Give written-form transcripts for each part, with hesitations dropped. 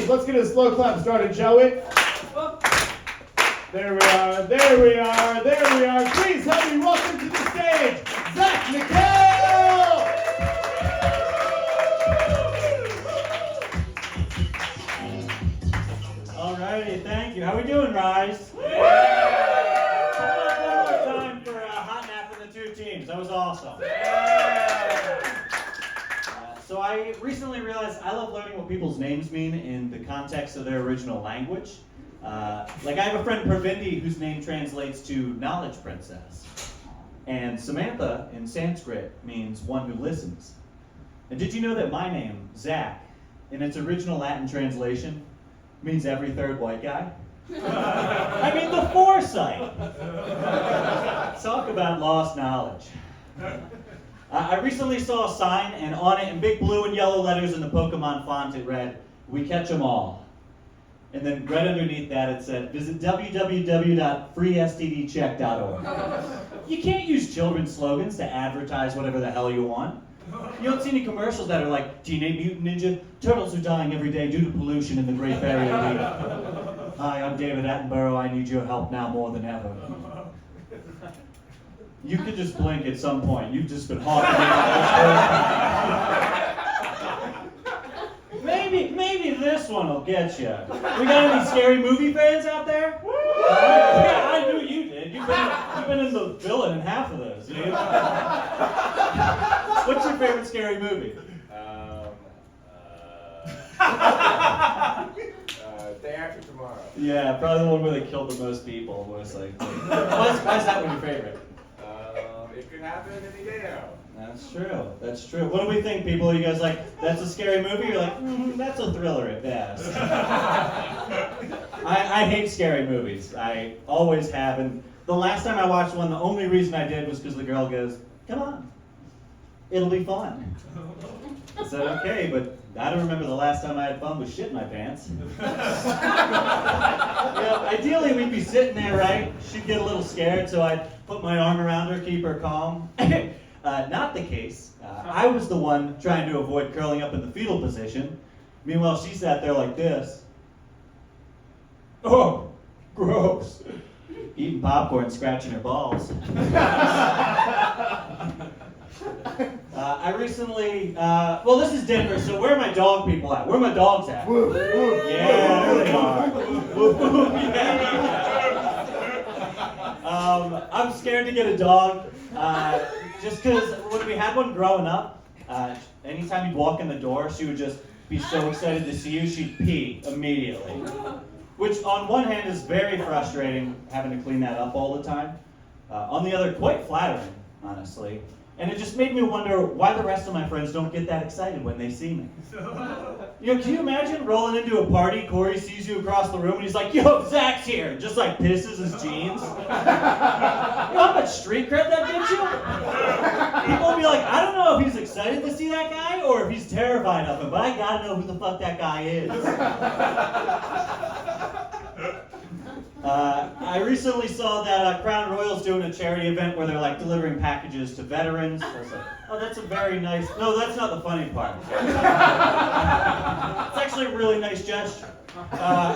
please, let's get a slow clap started, shall we? There we are, there we are, there we are. Please help me welcome to the stage, Zach McHale! Alrighty, thank you. How we doing, Rise? One more time for a hot nap in the two teams. That was awesome. So I recently realized I love learning what people's names mean in the context of their original language. Like I have a friend, Pravindi, whose name translates to knowledge princess. And Samantha in Sanskrit means one who listens. And did you know that my name, Zach, in its original Latin translation, means every third white guy? I mean, the foresight! Talk about lost knowledge. I recently saw a sign, and on it, in big blue and yellow letters in the Pokemon font, it read, "We catch 'em all." And then right underneath that, it said, visit www.freestdcheck.org. You can't use children's slogans to advertise whatever the hell you want. You don't see any commercials that are like, Teenage Mutant Ninja, turtles are dying every day due to pollution in the Great Barrier Reef. Hi, I'm David Attenborough, I need your help now more than ever. You could just blink at some point. You've just been haunting me. Maybe this one will get you. We got any scary movie fans out there? Yeah, I knew you did. You've been in the villain in half of those, dude. What's your favorite scary movie? Day After Tomorrow. Yeah, probably the one where they killed the most people. Why is that one your favorite? It could happen any day now. That's true. That's true. What do we think, people? Are you guys like, that's a scary movie? You're like, that's a thriller at best. I hate scary movies. I always have. And the last time I watched one, the only reason I did was because the girl goes, "Come on, it'll be fun." I said, okay, but I don't remember the last time I had fun with shit in my pants. Ideally we'd be sitting there, right? She'd get a little scared, so I'd put my arm around her, keep her calm. Not the case. I was the one trying to avoid curling up in the fetal position. Meanwhile, she sat there like this. Oh, gross. Eating popcorn, scratching her balls. I recently, well, this is Denver, so where are my dog people at? Where are my dogs at? Woof, woof. Yeah, there they are. Woof, woof, yeah. I'm scared to get a dog, just because when we had one growing up, anytime you'd walk in the door, she would just be so excited to see you, she'd pee immediately. Which on one hand is very frustrating, having to clean that up all the time. On the other, quite flattering, honestly. And it just made me wonder why the rest of my friends don't get that excited when they see me. You know, can you imagine rolling into a party, Corey sees you across the room, and he's like, "Yo, Zach's here," and just like pisses his jeans? You know how much street cred that gives you? People will be like, I don't know if he's excited to see that guy or if he's terrified of him, but I gotta know who the fuck that guy is. I recently saw that Crown Royal's doing a charity event where they're like delivering packages to veterans. I was like, oh, that's a very nice. No, that's not the funny part. It's actually a really nice gesture. But I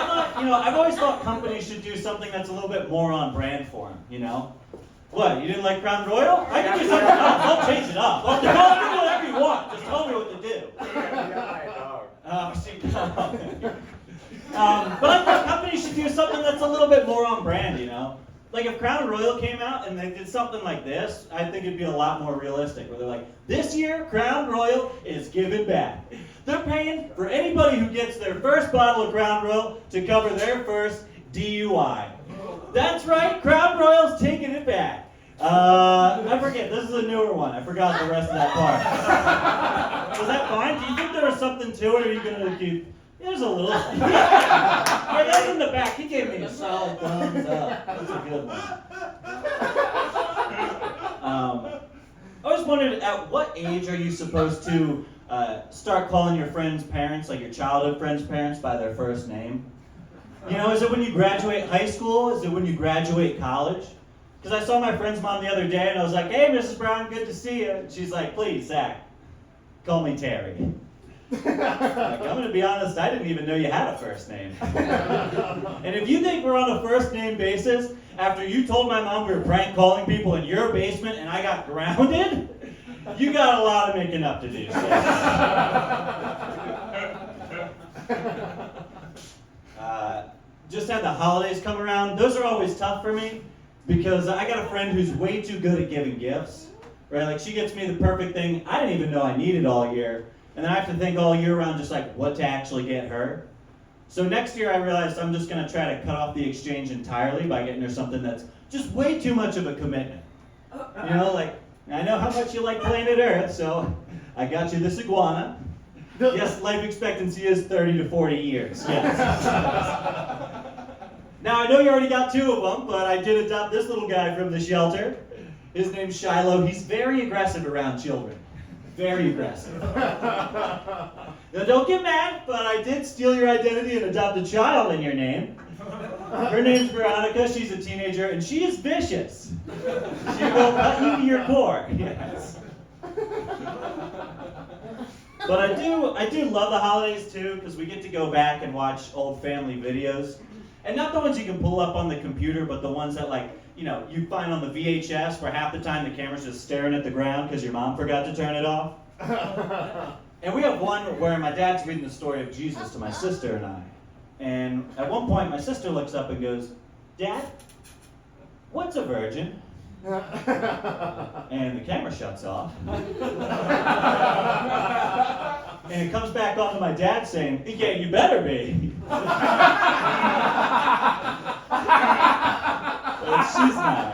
thought, I've always thought companies should do something that's a little bit more on brand for them, you know? What, you didn't like Crown Royal? I can do something else. I'll change it up. I'll do whatever you want. Just tell me what to do. But I thought companies should do something that's a little bit more on brand, you know? Like if Crown Royal came out and they did something like this, I think it'd be a lot more realistic, where they're like, this year, Crown Royal is giving back. They're paying for anybody who gets their first bottle of Crown Royal to cover their first DUI. That's right, Crown Royal's taking it back. I forget, this is a newer one. I forgot the rest of that part. Was that fine? Do you think there was something to it, or are you going to keep... There's a little... Yeah, that's in the back. He gave me a solid thumbs up. That's a good one. I always wondered, at what age are you supposed to start calling your friends' parents, like your childhood friends' parents, by their first name? You know, is it when you graduate high school? Is it when you graduate college? Because I saw my friend's mom the other day, and I was like, "Hey, Mrs. Brown, good to see you." And she's like, "Please, Zach, call me Terry." Like, I'm going to be honest, I didn't even know you had a first name. And if you think we're on a first name basis, after you told my mom we were prank calling people in your basement and I got grounded, you got a lot of making up to do. Just had the holidays come around. Those are always tough for me because I got a friend who's way too good at giving gifts. Right? Like she gets me the perfect thing I didn't even know I needed all year. And then I have to think all year round just like what to actually get her. So next year I realized I'm just going to try to cut off the exchange entirely by getting her something that's just way too much of a commitment. You know, like, I know how much you like planet Earth, so I got you this iguana. Yes, life expectancy is 30 to 40 years. Yes. Now, I know you already got 2 of them, but I did adopt this little guy from the shelter. His name's Shiloh. He's very aggressive around children. Very aggressive. Now, don't get mad, but I did steal your identity and adopt a child in your name. Her name's Veronica. She's a teenager, and she is vicious. She will cut you to your core. Yes. But I do love the holidays too, because we get to go back and watch old family videos. And not the ones you can pull up on the computer, but the ones that you find on the VHS where half the time the camera's just staring at the ground because your mom forgot to turn it off. And we have one where my dad's reading the story of Jesus to my sister and I. And at one point my sister looks up and goes, "Dad, what's a virgin?" And the camera shuts off. And it comes back on to my dad saying, "Yeah, you better be." Well, she's not.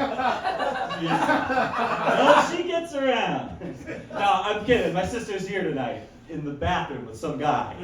Well, she gets around. No, I'm kidding. My sister's here tonight in the bathroom with some guy.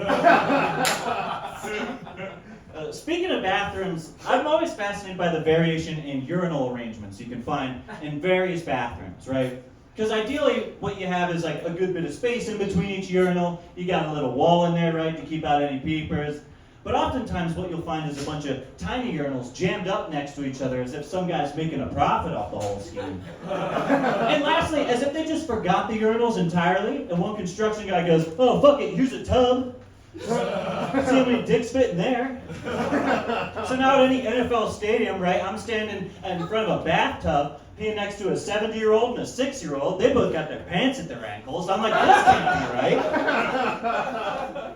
Speaking of bathrooms, I'm always fascinated by the variation in urinal arrangements you can find in various bathrooms, right? Because ideally, what you have is like a good bit of space in between each urinal. You got a little wall in there, right, to keep out any peepers. But oftentimes what you'll find is a bunch of tiny urinals jammed up next to each other as if some guy's making a profit off the whole scheme. And lastly, as if they just forgot the urinals entirely, and one construction guy goes, "Oh, fuck it, here's a tub. See how many dicks fit in there." So now at any NFL stadium, right, I'm standing in front of a bathtub, peeing next to a 70-year-old and a 6-year-old. They both got their pants at their ankles. I'm like, this can't be right.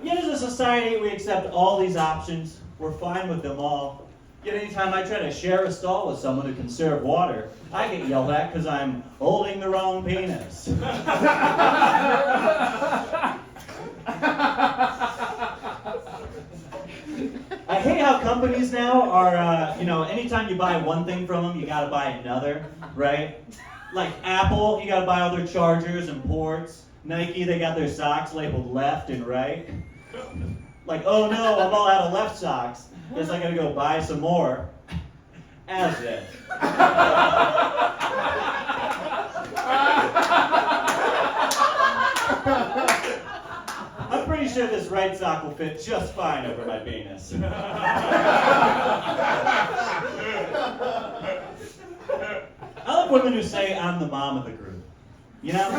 Yet as a society, we accept all these options. We're fine with them all. Yet anytime I try to share a stall with someone to conserve water, I get yelled at because I'm holding the wrong penis. I hate how companies now are, anytime you buy one thing from them, you gotta buy another, right? Like Apple, you gotta buy all their chargers and ports. Nike, they got their socks labeled left and right. Like, oh no, I'm all out of left socks. Guess I gotta go buy some more. As if. I'm pretty sure this right sock will fit just fine over my penis. I like women who say I'm the mom of the group. You know?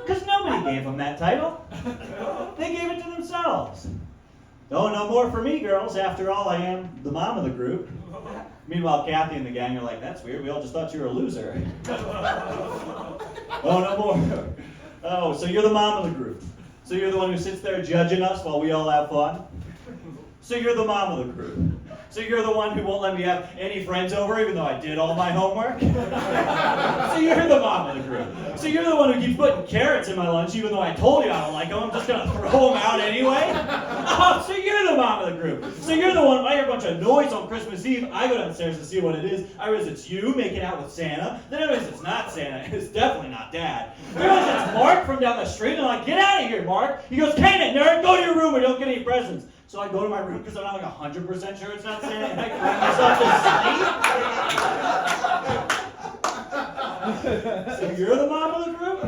Because nobody gave them that title. They gave it to themselves. Oh, no more for me, girls. After all, I am the mom of the group. Meanwhile, Kathy and the gang are like, "That's weird. We all just thought you were a loser." Oh, no more. Oh, so you're the mom of the group. So you're the one who sits there judging us while we all have fun? So you're the mom of the group. So you're the one who won't let me have any friends over even though I did all my homework? So you're the mom of the group. So you're the one who keeps putting carrots in my lunch even though I told you I don't like them. I'm just going to throw them out anyway? Oh, so you're the mom of the group. So you're the one, I hear a bunch of noise on Christmas Eve. I go downstairs to see what it is. I realize it's you making out with Santa. Then I realize it's not Santa. It's definitely not Dad. I realize it's Mark from down the street. And I'm like, "Get out of here, Mark." He goes, "Can it, nerd? Go to your room or don't get any presents." So I go to my room because I'm not like 100% sure it's not Santa, and I cram myself to sleep. So you're the mom of the group?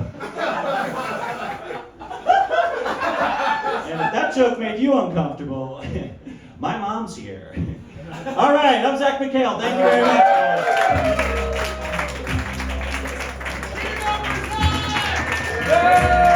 And if that joke made you uncomfortable, my mom's here. All right, I'm Zach McHale. Thank you very much.